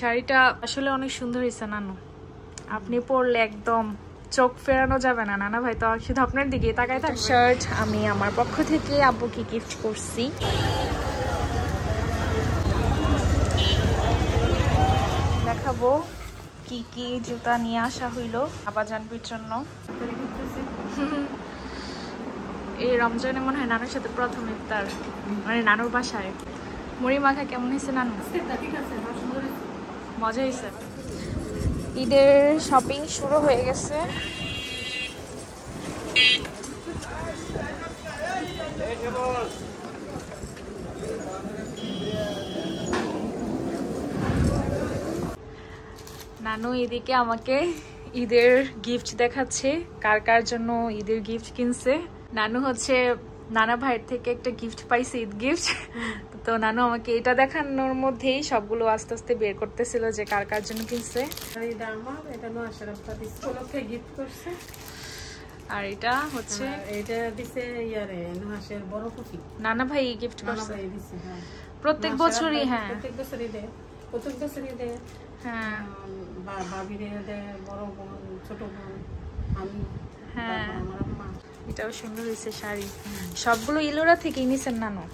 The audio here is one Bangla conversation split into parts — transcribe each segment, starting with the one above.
শাড়িটা আসলে অনেক সুন্দর হয়েছে নানু, আপনি পরলে একদম চোখ ফেরানো যাবে না। নানা ভাই তো শুধু আপনার দিকে তাকায় থাকবে। শার্ট আমি আমার পক্ষ থেকে আব্বুকে গিফট করছি। দেখাবো কি কি জুতা নিয়ে আসা হইলো আব্বাজানবির জন্য। এই রমজানে মনে হয় নানুর সাথে প্রথম ইফতার, মানে নানুর বাসায়। মুড়ি মাখা কেমন হয়েছে নানু? মজা হয়েছে। ঈদের শপিং শুরু হয়ে গেছে। নানু এদিকে আমাকে ঈদের গিফট দেখাচ্ছে, কার কার জন্য ঈদের গিফট কিনছে। নানু হচ্ছে নানা ভাইয়ের থেকে একটা গিফট পাইছে, ঈদ গিফট। তো নানু আমাকে এটা দেখানোর মধ্যেই সবগুলো আস্তে আস্তে বের করতেছিল যে কার কার জন্য কিনছে। আর এটা হচ্ছে নানা ভাই গিফট করছে প্রত্যেক বছরই। হ্যাঁ প্রত্যেক বছরই দেয়। হ্যাঁ ভাবিরে দেয়, বড় বোন, ছোট বোন, আমি, হ্যাঁ আমার আম্মা। এটাও সুন্দর হয়েছে শাড়ি। সবগুলো ইলোরা থেকে নিছেন নানু?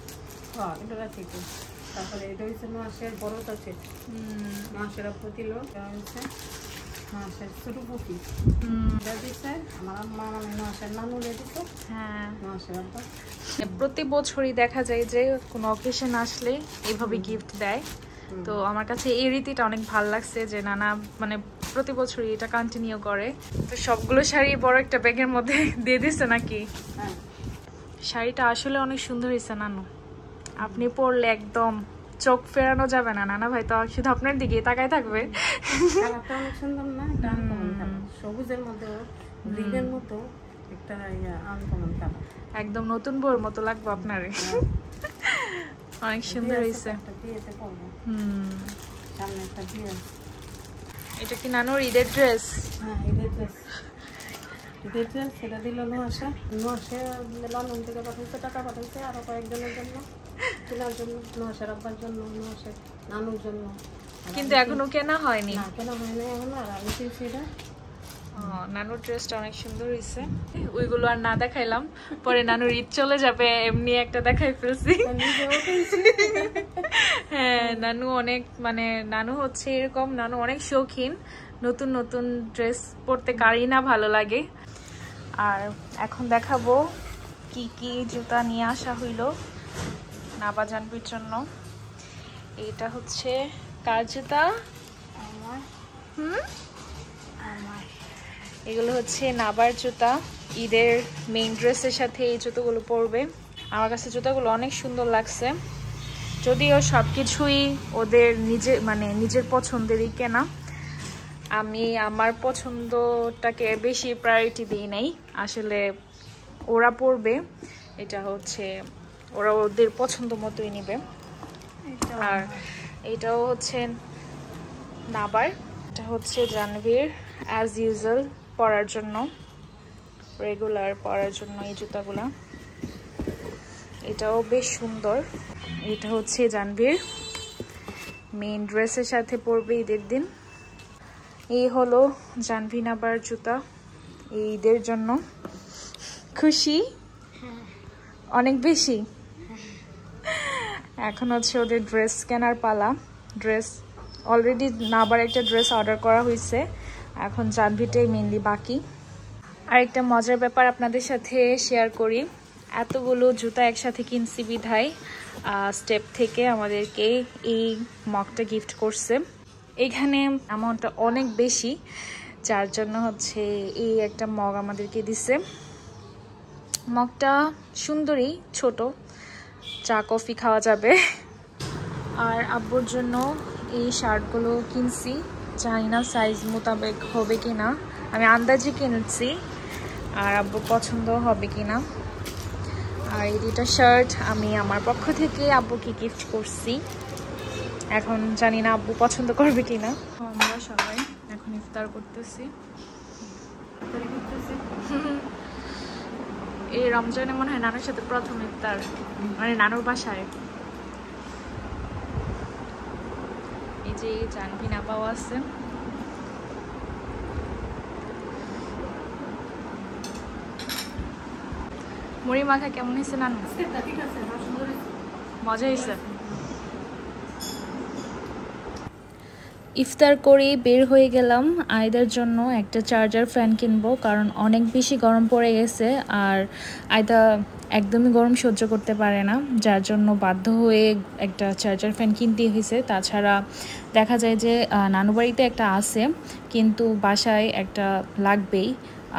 হ্যাঁ ইলোরা থেকে। তারপরে এটা হচ্ছে মাসের বড়টা সেট, মাসের প্রতিল হচ্ছে মাসের ছোট পুঁতি দিচ্ছে আমার আম্মা, মানে মাসের নানু দিচ্ছে। হ্যাঁ মাসের আব্বা। প্রতি বছরই দেখা যায় যে কোনো অকেশন আসলে এইভাবে গিফট দেয়। তো আমার কাছে এই রীতিটা অনেক ভালো লাগছে যে নানা মানে প্রতি বছরই এটা কন্টিনিউ করে। তো সবগুলো শাড়ি বড় একটা ব্যাগের মধ্যে দিয়ে দিচ্ছে নাকি? শাড়িটা আসলে অনেক সুন্দর হয়েছে নানু, আপনি পরলে একদম চোখ ফেরানো যাবে না। নানা ভাই তো শুধু আপনার দিকে তাকায় থাকবে। অনেক সুন্দর না? সবুজের মধ্যে গ্রিনের মতো একটা আনকমন কালার, একদম নতুন বউর মতো লাগবে আপনারে। অনেক সুন্দর হয়েছে। এটা কি নানুর ঈদের ড্রেস? হ্যাঁ ঈদের ড্রেস। ঈদের ড্রেস সেটা দিল নোয়াশা। নোয়াশা লন্ডন থেকে পাঠাইছে, টাকা পাঠাইছে আরো কয়েকজনের জন্য, কেনার জন্য, নোয়াশার আব্বার জন্য, নোয়াশার নানুর জন্য। কিন্তু এখনো কেনা হয়নি। না কেনা হয়নি এখনো। আর আমি কিনছি এটা। নানুর ড্রেসটা অনেক সুন্দর হয়েছে। ওইগুলো আর না দেখাইলাম, পরে নানুর ঈদ চলে যাবে এমনি একটা দেখাই ফেলছি। হ্যাঁ নানু অনেক মানে নানু হচ্ছে এরকম, নানু অনেক শৌখিন, নতুন নতুন ড্রেস পরতে কারই না ভালো লাগে। আর এখন দেখাবো কি কি জুতা নিয়ে আসা হইলো আব্বাজানবির জন্য। এটা হচ্ছে কার জুতা? আমার। এগুলো হচ্ছে নাবার জুতা। ঈদের মেইন ড্রেসের সাথে এই জুতোগুলো পরবে। আমার কাছে জুতাগুলো অনেক সুন্দর লাগছে, যদিও সবকিছুই ওদের নিজের পছন্দেরই কেনা। আমি আমার পছন্দটাকে বেশি প্রায়োরিটি দিই নাই। আসলে ওরা পরবে, এটা হচ্ছে ওরা ওদের পছন্দ মতোই নিবে। আর এটাও হচ্ছে নাবার, এটা হচ্ছে জাহ্নবীর অ্যাজ ইউজুয়াল পরার জন্য, রেগুলার পরার জন্য এই জুতাগুলা। এটাও বেশ সুন্দর। এটা হচ্ছে জাহ্নবীর মেইন ড্রেসের সাথে পরবে ঈদের দিন। এই হলো জাহ্নবী নাবার জুতা এই ঈদের জন্য। খুশি অনেক বেশি। এখন হচ্ছে ওদের ড্রেস কেনার পালা। ড্রেস অলরেডি নাবার একটা ড্রেস অর্ডার করা হয়েছে, এখন জাহ্নবীটাই মেনলি বাকি। আরেকটা মজার ব্যাপার আপনাদের সাথে শেয়ার করি। এতগুলো জুতা একসাথে কিনছি বিধায় স্টেপ থেকে আমাদেরকে এই মগটা গিফট করছে। এখানে অ্যামাউন্টটা অনেক বেশি, যার জন্য হচ্ছে এই একটা মগ আমাদেরকে দিছে। মগটা সুন্দরী, ছোট, চা কফি খাওয়া যাবে। আর আব্বুর জন্য এই শার্টগুলো কিনছি, জানি না সাইজ মোতাবেক হবে কিনা, আমি আন্দাজে কিনছি, আর আব্বুর পছন্দ হবে কিনা। আর এই দুটা শার্ট আমি আমার পক্ষ থেকে আব্বুকে গিফট করছি, এখন জানি না আব্বু পছন্দ করবে কিনা। আমরা সবাই এখন ইফতার করতেছি। এই রমজানে মনে হয় নানুর সাথে প্রথম ইফতার, মানে নানুর বাসায়। এই যে জানভি না পাওয়া আছে। মুড়ি মাখা কেমন হয়েছে নানু? মজা হয়েছে। ইফতার করে বের হয়ে গেলাম আয়দার জন্য একটা চার্জার ফ্যান কিনবো, কারণ অনেক বেশি গরম পড়ে গেছে আর আয়দা একদমই গরম সহ্য করতে পারে না, যার জন্য বাধ্য হয়ে একটা চার্জার ফ্যান কিনতে হয়েছে। তাছাড়া দেখা যায় যে নানু বাড়িতে একটা আছে কিন্তু বাসায় একটা লাগবেই,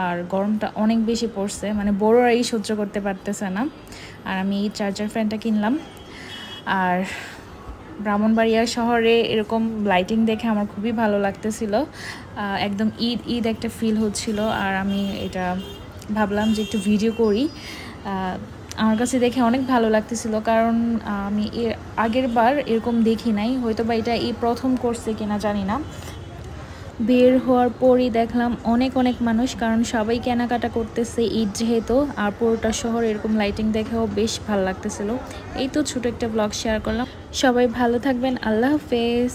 আর গরমটা অনেক বেশি পড়ছে, মানে বড়রাই সহ্য করতে পারতেছে না। আর আমি এই চার্জার ফ্যানটা কিনলাম। আর ব্রাহ্মণবাড়িয়া শহরে এরকম লাইটিং দেখে আমার খুবই ভালো লাগতেছিল, একদম ঈদ ঈদ একটা ফিল হচ্ছিল। আর আমি এটা ভাবলাম যে একটু ভিডিও করি, আমার কাছে দেখে অনেক ভালো লাগতেছিল, কারণ আমি এর আগের বার এরকম দেখি নাই, হয়তো বা এটা এই প্রথম করছে কিনা জানি না। বের হওয়ার পরই দেখলাম অনেক অনেক মানুষ, কারণ সবাই কেনাকাটা করতেছে ঈদ যেহেতু, আর পুরোটা শহর এরকম লাইটিং দেখেও বেশ ভালো লাগতেছিল। এই তো ছোট একটা ব্লগ শেয়ার করলাম। সবাই ভালো থাকবেন, আল্লাহ হাফেজ।